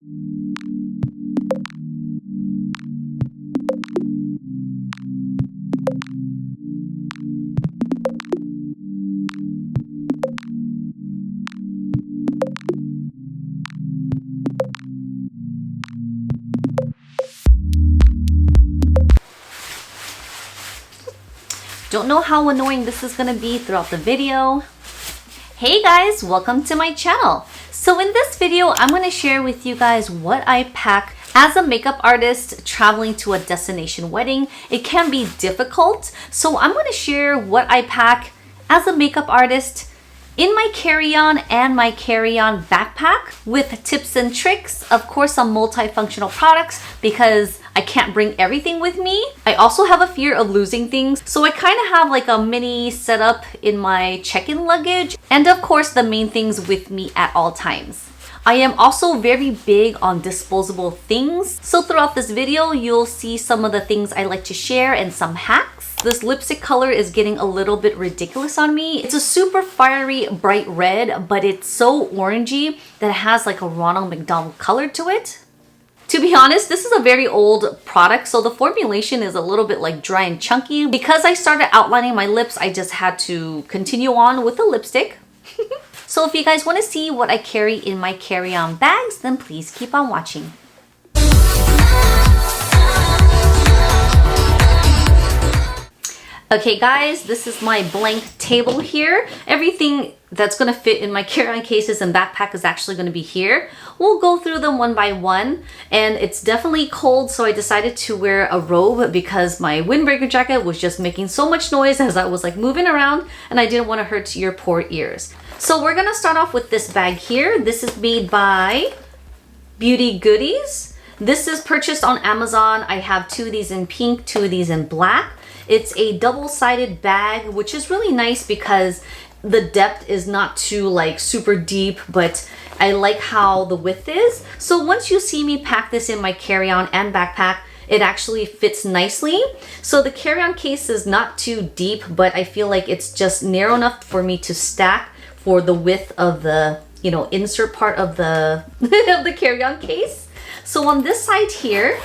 Don't know how annoying this is gonna be throughout the video. Hey guys, welcome to my channel. So in this video, I'm gonna share with you guys what I pack as a makeup artist traveling to a destination wedding. It can be difficult, so I'm gonna share what I pack as a makeup artist in my carry-on and my carry-on backpack with tips and tricks. Of course, some multifunctional products because I can't bring everything with me. I also have a fear of losing things, so I kind of have like a mini setup in my check-in luggage, and of course the main things with me at all times. I am also very big on disposable things, so throughout this video you'll see some of the things I like to share and some hacks. This lipstick color is getting a little bit ridiculous on me. It's a super fiery bright red, but it's so orangey that it has like a Ronald McDonald color to it. To be honest, this is a very old product, so the formulation is a little bit like dry and chunky. Because I started outlining my lips, I just had to continue on with the lipstick. So if you guys want to see what I carry in my carry-on bags, then please keep on watching. Okay guys, this is my blank table here. Everything that's gonna fit in my carry-on cases and backpack is actually gonna be here. We'll go through them one by one, and it's definitely cold, so I decided to wear a robe because my windbreaker jacket was just making so much noise as I was like moving around, and I didn't want to hurt your poor ears. So we're gonna start off with this bag here. This is made by Beauty Goodies. This is purchased on Amazon. I have two of these in pink, two of these in black. It's a double-sided bag, which is really nice because the depth is not too like super deep, but I like how the width is. So once you see me pack this in my carry-on and backpack, it actually fits nicely. So the carry-on case is not too deep, but I feel like it's just narrow enough for me to stack for the width of the, you know, insert part of the of the carry-on case. So on this side here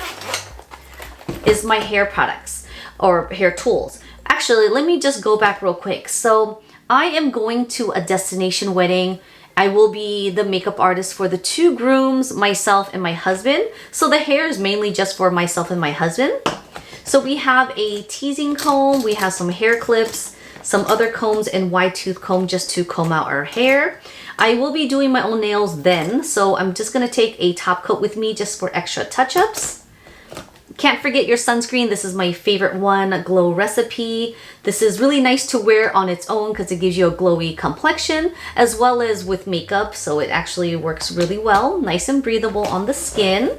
is my hair products or hair tools. Actually, let me just go back real quick. So I am going to a destination wedding. I will be the makeup artist for the two grooms, myself and my husband. So the hair is mainly just for myself and my husband. So we have a teasing comb, we have some hair clips, some other combs, and wide tooth comb just to comb out our hair. I will be doing my own nails then, so I'm just gonna take a top coat with me just for extra touch-ups. Can't forget your sunscreen. This is my favorite one, Glow Recipe. This is really nice to wear on its own because it gives you a glowy complexion as well as with makeup, so it actually works really well. Nice and breathable on the skin.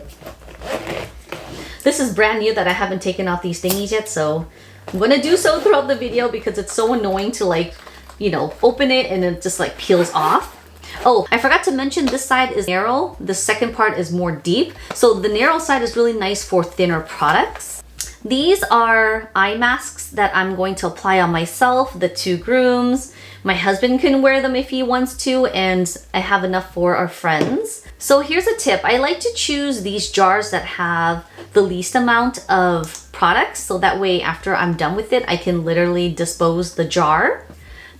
This is brand new that I haven't taken out these thingies yet, so I'm gonna do so throughout the video because it's so annoying to like, you know, open it and it just like peels off. Oh, I forgot to mention this side is narrow. The second part is more deep. So the narrow side is really nice for thinner products. These are eye masks that I'm going to apply on myself, the two grooms. My husband can wear them if he wants to, and I have enough for our friends. So here's a tip. I like to choose these jars that have the least amount of products, so that way after I'm done with it, I can literally dispose the jar.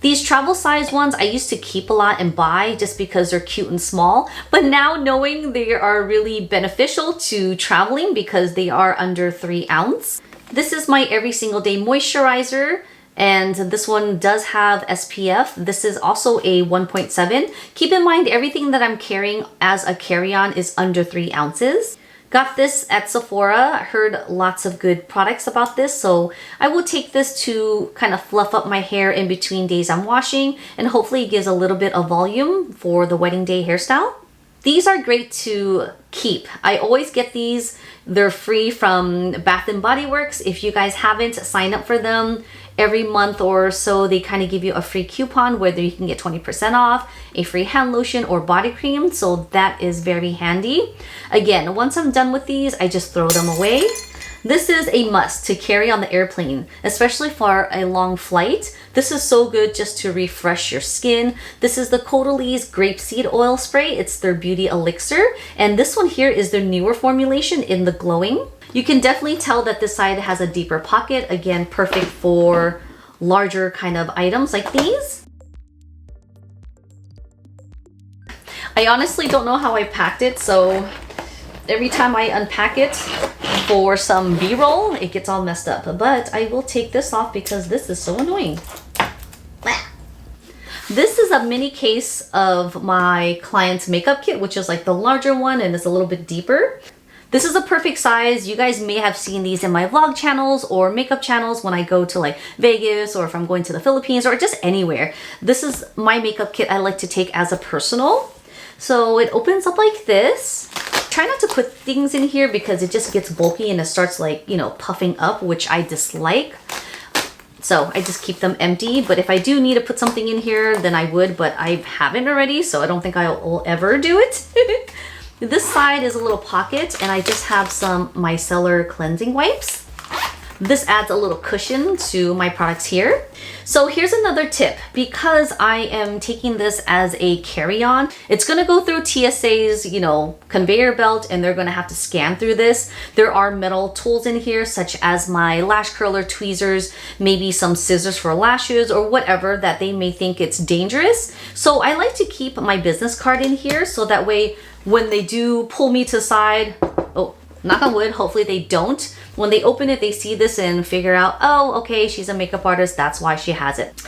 These travel size ones I used to keep a lot and buy just because they're cute and small, but now knowing they are really beneficial to traveling because they are under 3 ounce. This is my every single day moisturizer, and this one does have SPF. This is also a 1.7. Keep in mind everything that I'm carrying as a carry-on is under 3 ounces. Got this at Sephora. I heard lots of good products about this, so I will take this to kind of fluff up my hair in between days I'm washing, and hopefully it gives a little bit of volume for the wedding day hairstyle. These are great to keep. I always get these. They're free from Bath & Body Works. If you guys haven't, sign up for them. Every month or so, they kind of give you a free coupon, whether you can get 20% off, a free hand lotion or body cream. So that is very handy. Again, once I'm done with these, I just throw them away. This is a must to carry on the airplane, especially for a long flight. This is so good just to refresh your skin. This is the Caudalie Grapeseed Oil Spray. It's their beauty elixir. And this one here is their newer formulation in the glowing. You can definitely tell that this side has a deeper pocket. Again, perfect for larger kind of items like these. I honestly don't know how I packed it, so every time I unpack it for some B-roll, it gets all messed up. But I will take this off because this is so annoying. This is a mini case of my client's makeup kit, which is like the larger one and it's a little bit deeper. This is a perfect size. You guys may have seen these in my vlog channels or makeup channels when I go to like Vegas or if I'm going to the Philippines or just anywhere. This is my makeup kit I like to take as a personal. So it opens up like this. Try not to put things in here because it just gets bulky and it starts like, you know, puffing up, which I dislike. So I just keep them empty. But if I do need to put something in here, then I would, but I haven't already, so I don't think I'll ever do it. This side is a little pocket and I just have some micellar cleansing wipes. This adds a little cushion to my products here. So here's another tip. Because I am taking this as a carry-on, it's gonna go through TSA's, you know, conveyor belt and they're gonna have to scan through this. There are metal tools in here such as my lash curler, tweezers, maybe some scissors for lashes or whatever that they may think it's dangerous. So I like to keep my business card in here so that way when they do pull me to the side, oh, knock on wood, hopefully they don't. When they open it, they see this and figure out, oh, okay, she's a makeup artist. That's why she has it.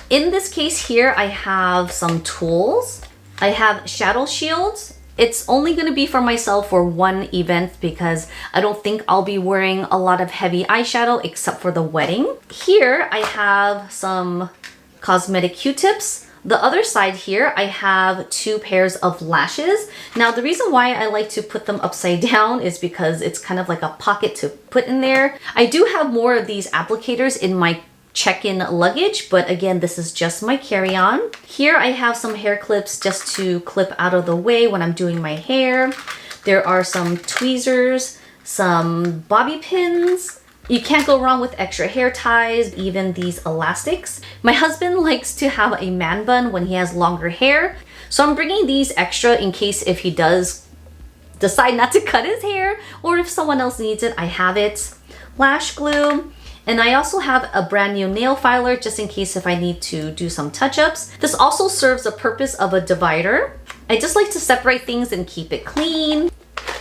In this case here, I have some tools. I have shadow shields. It's only gonna be for myself for one event because I don't think I'll be wearing a lot of heavy eyeshadow except for the wedding. Here, I have some cosmetic Q-tips. The other side here, I have 2 pairs of lashes. Now, the reason why I like to put them upside down is because it's kind of like a pocket to put in there. I do have more of these applicators in my check-in luggage, but again, this is just my carry-on. Here, I have some hair clips just to clip out of the way when I'm doing my hair. There are some tweezers, some bobby pins. You can't go wrong with extra hair ties, even these elastics. My husband likes to have a man bun when he has longer hair. So I'm bringing these extra in case if he does decide not to cut his hair or if someone else needs it, I have it. Lash glue. And I also have a brand new nail filer just in case if I need to do some touch-ups. This also serves the purpose of a divider. I just like to separate things and keep it clean.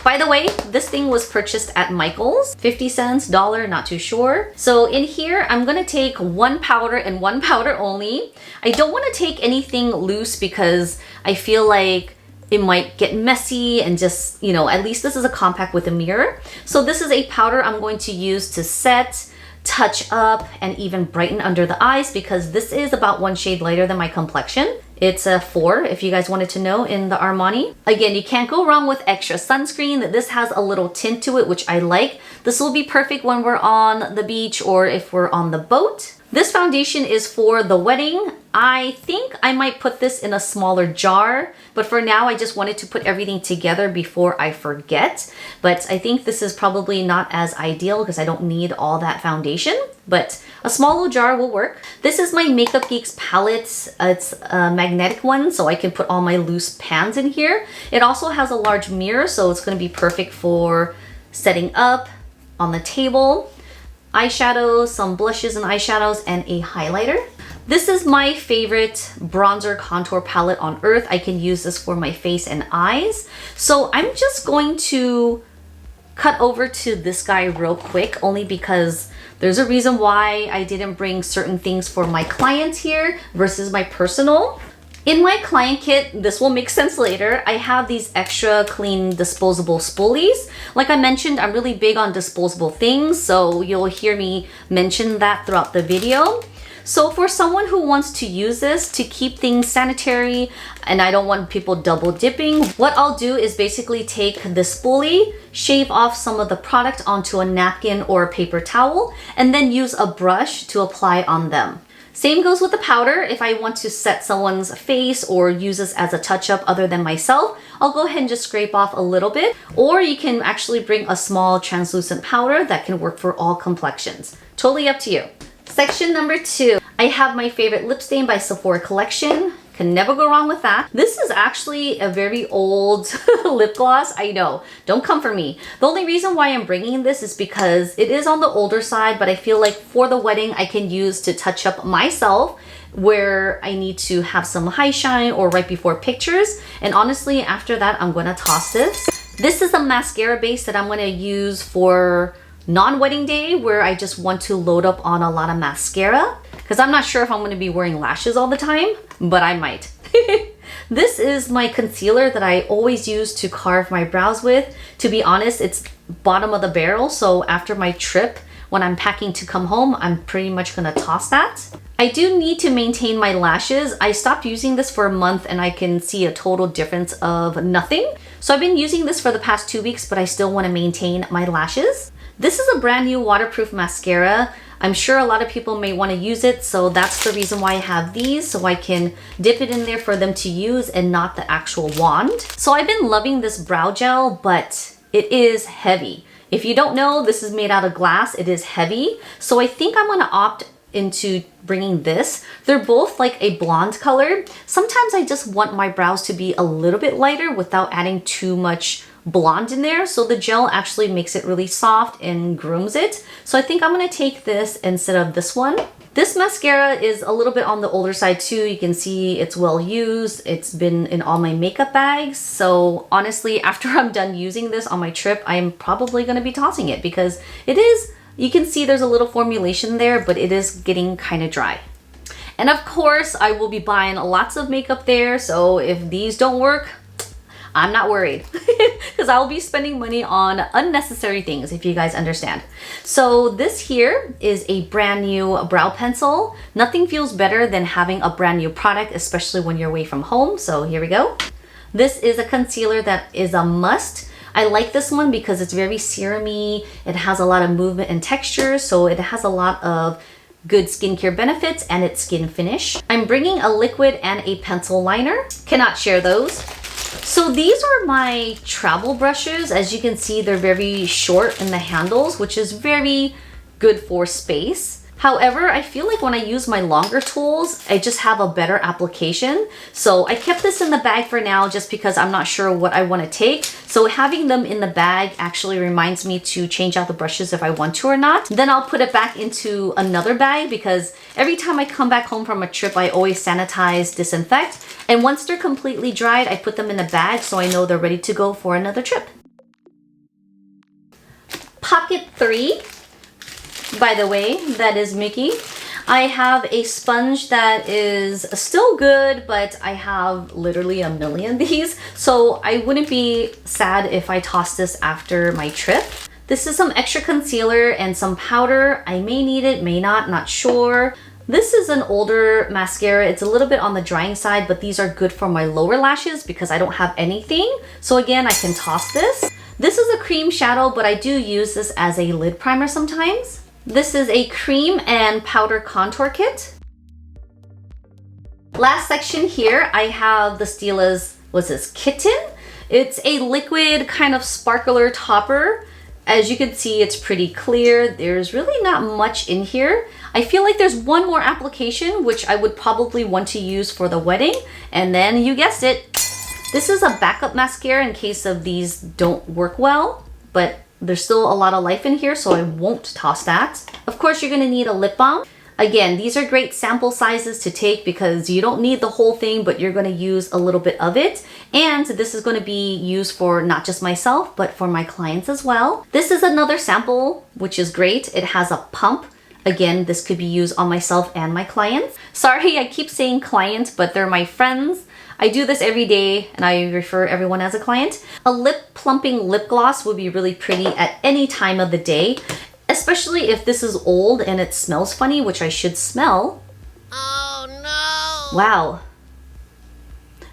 By the way, this thing was purchased at Michael's, 50 cents, $1, not too sure. So in here, I'm gonna take 1 powder and 1 powder only. I don't wanna take anything loose because I feel like it might get messy and just, you know, at least this is a compact with a mirror. So this is a powder I'm going to use to set, touch up, and even brighten under the eyes because this is about 1 shade lighter than my complexion. It's a 4, if you guys wanted to know, in the Armani. Again, you can't go wrong with extra sunscreen. This has a little tint to it, which I like. This will be perfect when we're on the beach or if we're on the boat. This foundation is for the wedding. I think I might put this in a smaller jar, but for now I just wanted to put everything together before I forget. But I think this is probably not as ideal because I don't need all that foundation, but a small little jar will work. This is my Makeup Geeks palette. It's a magnetic one, so I can put all my loose pans in here. It also has a large mirror, so it's gonna be perfect for setting up on the table. Eyeshadows, some blushes and eyeshadows, and a highlighter. This is my favorite bronzer contour palette on earth. I can use this for my face and eyes. So I'm just going to cut over to this guy real quick, only because there's a reason why I didn't bring certain things for my clients here versus my personal. In my client kit, this will make sense later, I have these extra clean disposable spoolies. Like I mentioned, I'm really big on disposable things, so you'll hear me mention that throughout the video. So for someone who wants to use this to keep things sanitary, and I don't want people double dipping, what I'll do is basically take the spoolie, shave off some of the product onto a napkin or a paper towel, and then use a brush to apply on them. Same goes with the powder. If I want to set someone's face or use this as a touch-up other than myself, I'll go ahead and just scrape off a little bit. Or you can actually bring a small translucent powder that can work for all complexions. Totally up to you. Section number 2. I have my favorite lip stain by Sephora Collection. Can never go wrong with that. This is actually a very old lip gloss. I know, don't come for me. The only reason why I'm bringing this is because it is on the older side, but I feel like for the wedding I can use to touch up myself where I need to have some high shine or right before pictures. And honestly, after that, I'm gonna toss this. This is a mascara base that I'm gonna use for non-wedding day where I just want to load up on a lot of mascara because I'm not sure if I'm going to be wearing lashes all the time, but I might. This is my concealer that I always use to carve my brows with. To be honest, it's bottom of the barrel, so after my trip, when I'm packing to come home, I'm pretty much going to toss that. I do need to maintain my lashes. I stopped using this for a month and I can see a total difference of nothing. So I've been using this for the past 2 weeks, but I still want to maintain my lashes. This is a brand new waterproof mascara. I'm sure a lot of people may want to use it, so that's the reason why I have these, so I can dip it in there for them to use and not the actual wand. So I've been loving this brow gel, but it is heavy. If you don't know, this is made out of glass. It is heavy, so I think I'm going to opt into bringing this. They're both like a blonde color. Sometimes I just want my brows to be a little bit lighter without adding too much blonde in there, so the gel actually makes it really soft and grooms it. So I think I'm going to take this instead of this one. This mascara is a little bit on the older side too. You can see it's well used. It's been in all my makeup bags. So honestly, after I'm done using this on my trip, I'm probably going to be tossing it because it is, you can see there's a little formulation there, but it is getting kind of dry. And of course, I will be buying lots of makeup there. So if these don't work, I'm not worried because I'll be spending money on unnecessary things, if you guys understand. So this here is a brand new brow pencil. Nothing feels better than having a brand new product, especially when you're away from home. So here we go. This is a concealer that is a must. I like this one because it's very serum-y. It has a lot of movement and texture, so it has a lot of good skincare benefits and its skin finish. I'm bringing a liquid and a pencil liner. Cannot share those. So these are my travel brushes. As you can see, they're very short in the handles, which is very good for space. However, I feel like when I use my longer tools, I just have a better application. So I kept this in the bag for now just because I'm not sure what I want to take. So having them in the bag actually reminds me to change out the brushes if I want to or not. Then I'll put it back into another bag because every time I come back home from a trip, I always sanitize, disinfect. And once they're completely dried, I put them in a bag so I know they're ready to go for another trip. Pocket 3. By the way, that is Mickey. I have a sponge that is still good, but I have literally a million of these. So I wouldn't be sad if I toss this after my trip. This is some extra concealer and some powder. I may need it, may not sure. This is an older mascara. It's a little bit on the drying side, but these are good for my lower lashes because I don't have anything. So again, I can toss this. This is a cream shadow, but I do use this as a lid primer sometimes. This is a cream and powder contour kit. Last section here, I have the Styles, what's this, Kitten? It's a liquid kind of sparkler topper. As you can see, it's pretty clear. There's really not much in here. I feel like there's one more application, which I would probably want to use for the wedding. And then you guessed it, this is a backup mascara in case of these don't work well, but there's still a lot of life in here, so I won't toss that. Of course, you're gonna need a lip balm. Again, these are great sample sizes to take because you don't need the whole thing, but you're gonna use a little bit of it. And this is gonna be used for not just myself, but for my clients as well. This is another sample, which is great. It has a pump. Again, this could be used on myself and my clients. Sorry, I keep saying clients, but they're my friends. I do this every day and I refer everyone as a client. A lip plumping lip gloss would be really pretty at any time of the day, especially if this is old and it smells funny, which I should smell. Oh no! Wow.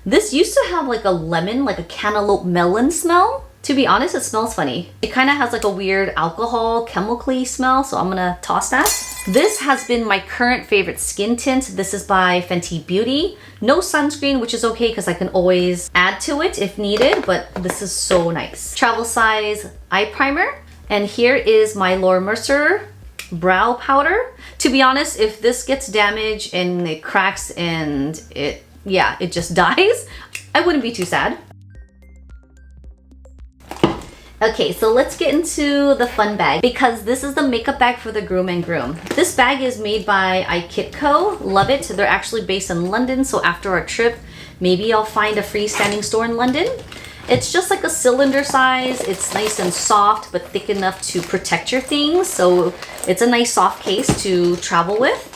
This used to have like a lemon, like a cantaloupe melon smell. To be honest, it smells funny. It kind of has like a weird alcohol chemically smell, so I'm gonna toss that. This has been my current favorite skin tint. This is by Fenty Beauty. No sunscreen, which is okay because I can always add to it if needed, but this is so nice. Travel size eye primer. And here is my Laura Mercier brow powder. To be honest, if this gets damaged and it cracks and it just dies, I wouldn't be too sad. Okay, so let's get into the fun bag because this is the makeup bag for the groom and groom. This bag is made by iKitco. Love it. They're actually based in London, so after our trip, maybe I'll find a freestanding store in London. It's just like a cylinder size. It's nice and soft, but thick enough to protect your things. So it's a nice soft case to travel with.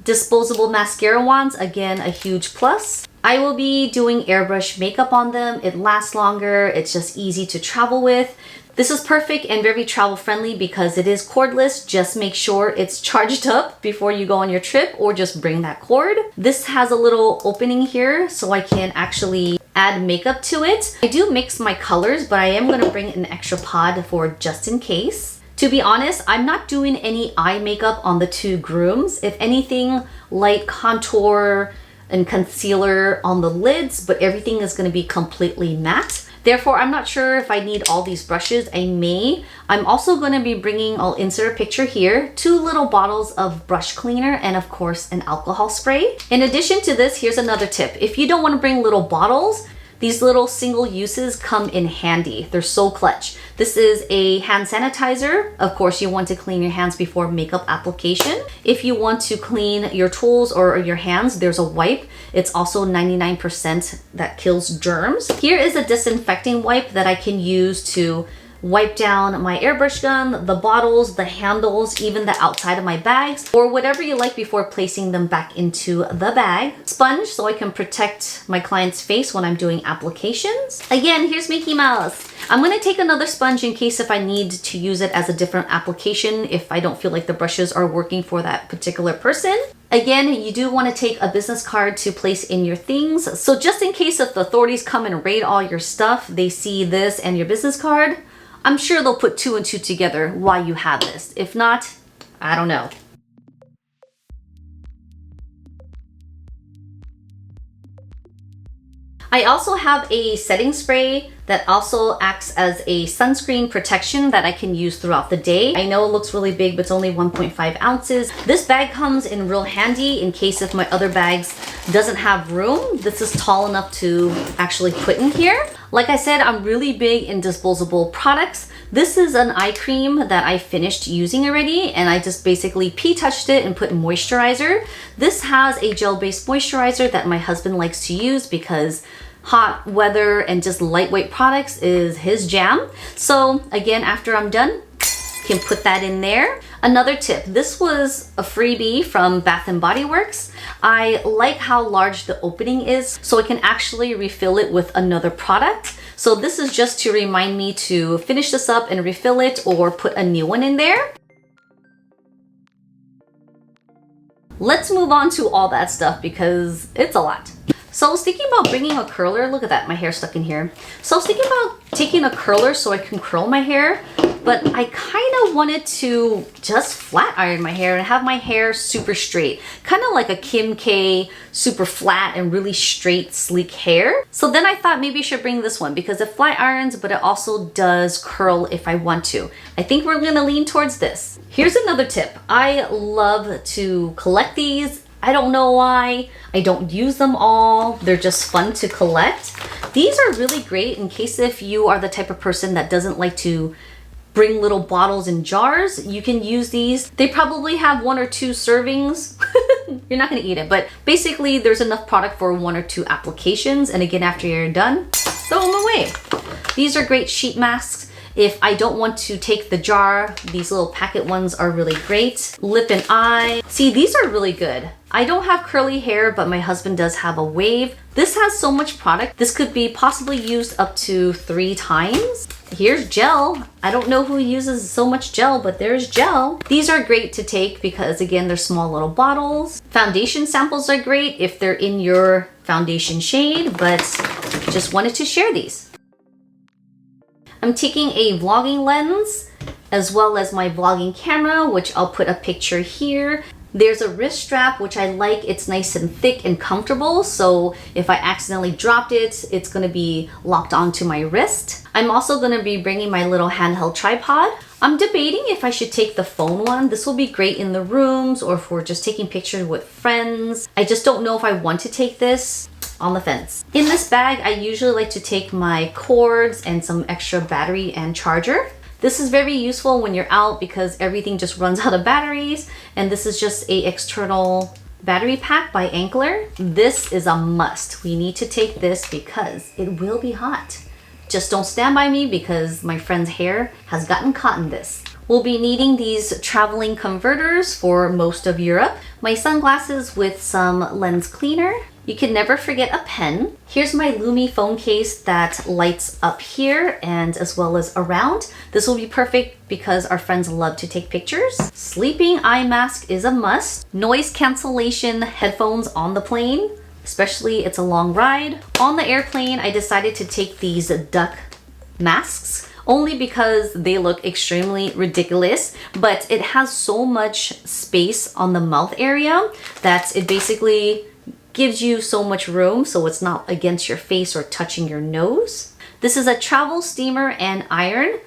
Disposable mascara wands, again, a huge plus. I will be doing airbrush makeup on them. It lasts longer. It's just easy to travel with. This is perfect and very travel friendly because it is cordless. Just make sure it's charged up before you go on your trip or just bring that cord. This has a little opening here so I can actually add makeup to it. I do mix my colors, but I am going to bring an extra pod for just in case. To be honest, I'm not doing any eye makeup on the two grooms. If anything, light contour and concealer on the lids, but everything is going to be completely matte. Therefore, I'm not sure if I need all these brushes. I may. I'm also going to be bringing, I'll insert a picture here, 2 little bottles of brush cleaner and of course an alcohol spray. In addition to this, here's another tip. If you don't want to bring little bottles, these little single uses come in handy. They're so clutch. This is a hand sanitizer. Of course, you want to clean your hands before makeup application. If you want to clean your tools or your hands, there's a wipe. It's also 99% that kills germs. Here is a disinfecting wipe that I can use to wipe down my airbrush gun, the bottles, the handles, even the outside of my bags, or whatever you like before placing them back into the bag. Sponge so I can protect my client's face when I'm doing applications. Again, here's Mickey Mouse. I'm going to take another sponge in case if I need to use it as a different application if I don't feel like the brushes are working for that particular person. Again, you do want to take a business card to place in your things. So just in case if the authorities come and raid all your stuff, they see this and your business card, I'm sure they'll put 2 and 2 together why you have this. If not, I don't know. I also have a setting spray that also acts as a sunscreen protection that I can use throughout the day. I know it looks really big, but it's only 1.5 ounces. This bag comes in real handy in case if my other bags doesn't have room. This is tall enough to actually put in here. Like I said, I'm really big in disposable products. This is an eye cream that I finished using already, and I just basically pee-touched it and put moisturizer. This has a gel-based moisturizer that my husband likes to use because hot weather and just lightweight products is his jam. So again, after I'm done, can put that in there. Another tip, this was a freebie from Bath & Body Works. I like how large the opening is, so I can actually refill it with another product. So this is just to remind me to finish this up and refill it or put a new one in there. Let's move on to all that stuff because it's a lot. So I was thinking about bringing a curler. Look at that, my hair stuck in here. So I was thinking about taking a curler so I can curl my hair, but I kind of wanted to just flat iron my hair and have my hair super straight. Kind of like a Kim K, super flat and really straight, sleek hair. So then I thought maybe I should bring this one because it flat irons, but it also does curl if I want to. I think we're gonna lean towards this. Here's another tip. I love to collect these. I don't know why. I don't use them all. They're just fun to collect. These are really great in case if you are the type of person that doesn't like to bring little bottles and jars. You can use these. They probably have 1 or 2 servings. You're not gonna eat it, but basically there's enough product for 1 or 2 applications. And again, after you're done, throw them away. These are great sheet masks. If I don't want to take the jar, these little packet ones are really great. Lip and eye. See, these are really good. I don't have curly hair, but my husband does have a wave. This has so much product. This could be possibly used up to 3 times. Here's gel. I don't know who uses so much gel, but there's gel. These are great to take because again, they're small little bottles. Foundation samples are great if they're in your foundation shade, but just wanted to share these. I'm taking a vlogging lens as well as my vlogging camera, which I'll put a picture here. There's a wrist strap, which I like. It's nice and thick and comfortable, so if I accidentally dropped it, it's gonna be locked onto my wrist. I'm also gonna be bringing my little handheld tripod. I'm debating if I should take the phone one. This will be great in the rooms or if we're just taking pictures with friends. I just don't know if I want to take this. On the fence. In this bag, I usually like to take my cords and some extra battery and charger. This is very useful when you're out because everything just runs out of batteries, and this is just a external battery pack by Ankler. This is a must. We need to take this because it will be hot. Just don't stand by me because my friend's hair has gotten caught in this. We'll be needing these traveling converters for most of Europe. My sunglasses with some lens cleaner. You can never forget a pen. Here's my Lumi phone case that lights up here and as well as around. This will be perfect because our friends love to take pictures. Sleeping eye mask is a must. Noise cancellation headphones on the plane, especially it's a long ride. On the airplane, I decided to take these duck masks only because they look extremely ridiculous, but it has so much space on the mouth area that it basically gives you so much room so it's not against your face or touching your nose. This is a travel steamer and iron.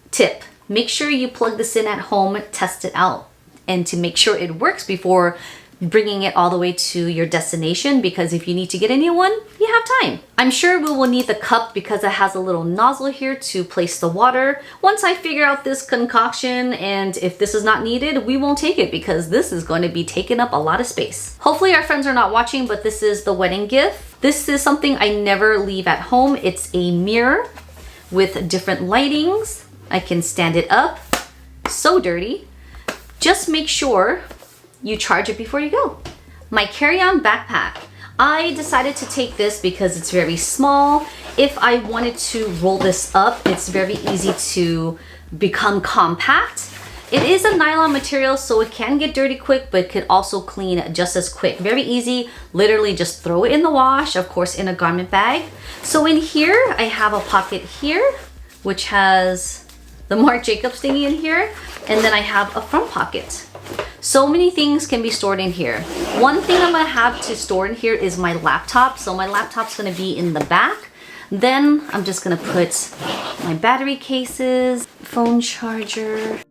Tip, make sure you plug this in at home, test it out, and to make sure it works before bringing it all the way to your destination, because if you need to get a new one, you have time. I'm sure we will need the cup because it has a little nozzle here to place the water. Once I figure out this concoction, and if this is not needed, we won't take it because this is going to be taking up a lot of space. Hopefully our friends are not watching, but this is the wedding gift. This is something I never leave at home. It's a mirror with different lightings. I can stand it up. So dirty. Just make sure you charge it before you go. My carry-on backpack. I decided to take this because it's very small. If I wanted to roll this up, it's very easy to become compact. It is a nylon material, so it can get dirty quick, but it could also clean just as quick. Very easy, literally just throw it in the wash, of course in a garment bag. So in here, I have a pocket here, which has the Marc Jacobs thingy in here, and then I have a front pocket. So many things can be stored in here. One thing I'm gonna have to store in here is my laptop. So my laptop's gonna be in the back. Then I'm just gonna put my battery cases, phone charger,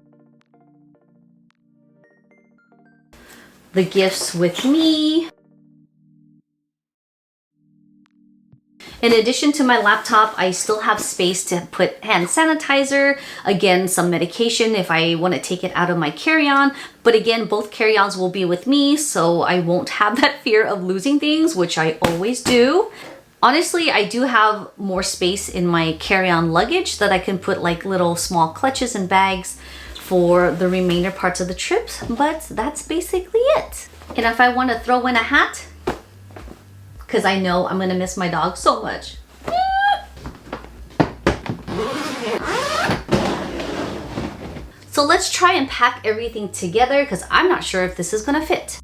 the gifts with me. In addition to my laptop, I still have space to put hand sanitizer, again, some medication if I want to take it out of my carry-on. But again, both carry-ons will be with me, so I won't have that fear of losing things, which I always do. Honestly, I do have more space in my carry-on luggage that I can put like little small clutches and bags for the remainder parts of the trips, but that's basically it. And if I want to throw in a hat, because I know I'm gonna miss my dog so much. So let's try and pack everything together because I'm not sure if this is gonna fit.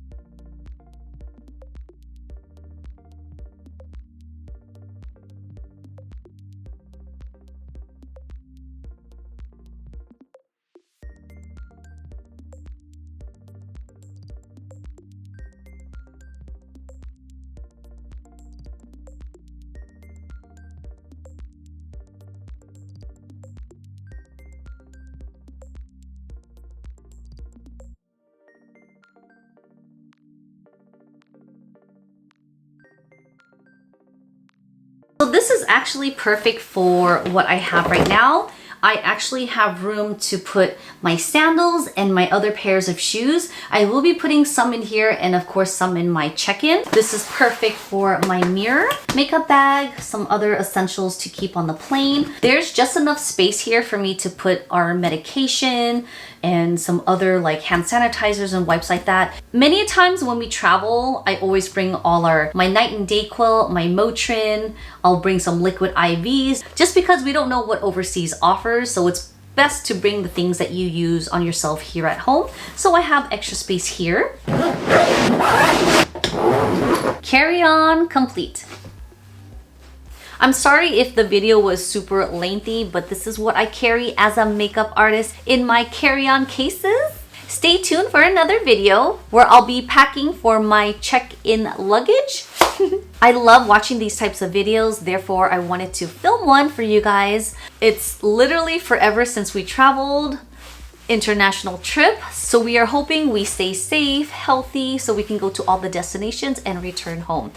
So this is actually perfect for what I have right now. I actually have room to put my sandals and my other pairs of shoes. I will be putting some in here and of course some in my check-in. This is perfect for my mirror, makeup bag, some other essentials to keep on the plane. There's just enough space here for me to put our medication and some other like hand sanitizers and wipes like that. Many times when we travel, I always bring all my night and day quilt, my Motrin, I'll bring some liquid IVs, just because we don't know what overseas offers, so it's best to bring the things that you use on yourself here at home. So I have extra space here. Carry-on complete. I'm sorry if the video was super lengthy, but this is what I carry as a makeup artist in my carry-on cases. Stay tuned for another video where I'll be packing for my check-in luggage. I love watching these types of videos, therefore I wanted to film one for you guys. It's literally forever since we traveled. International trip, so we are hoping we stay safe, healthy, so we can go to all the destinations and return home.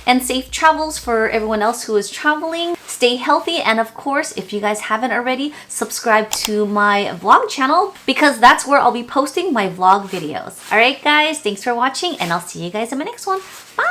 And safe travels for everyone else who is traveling. Stay healthy, and of course, if you guys haven't already, subscribe to my vlog channel because that's where I'll be posting my vlog videos. Alright guys, thanks for watching and I'll see you guys in my next one. Bye!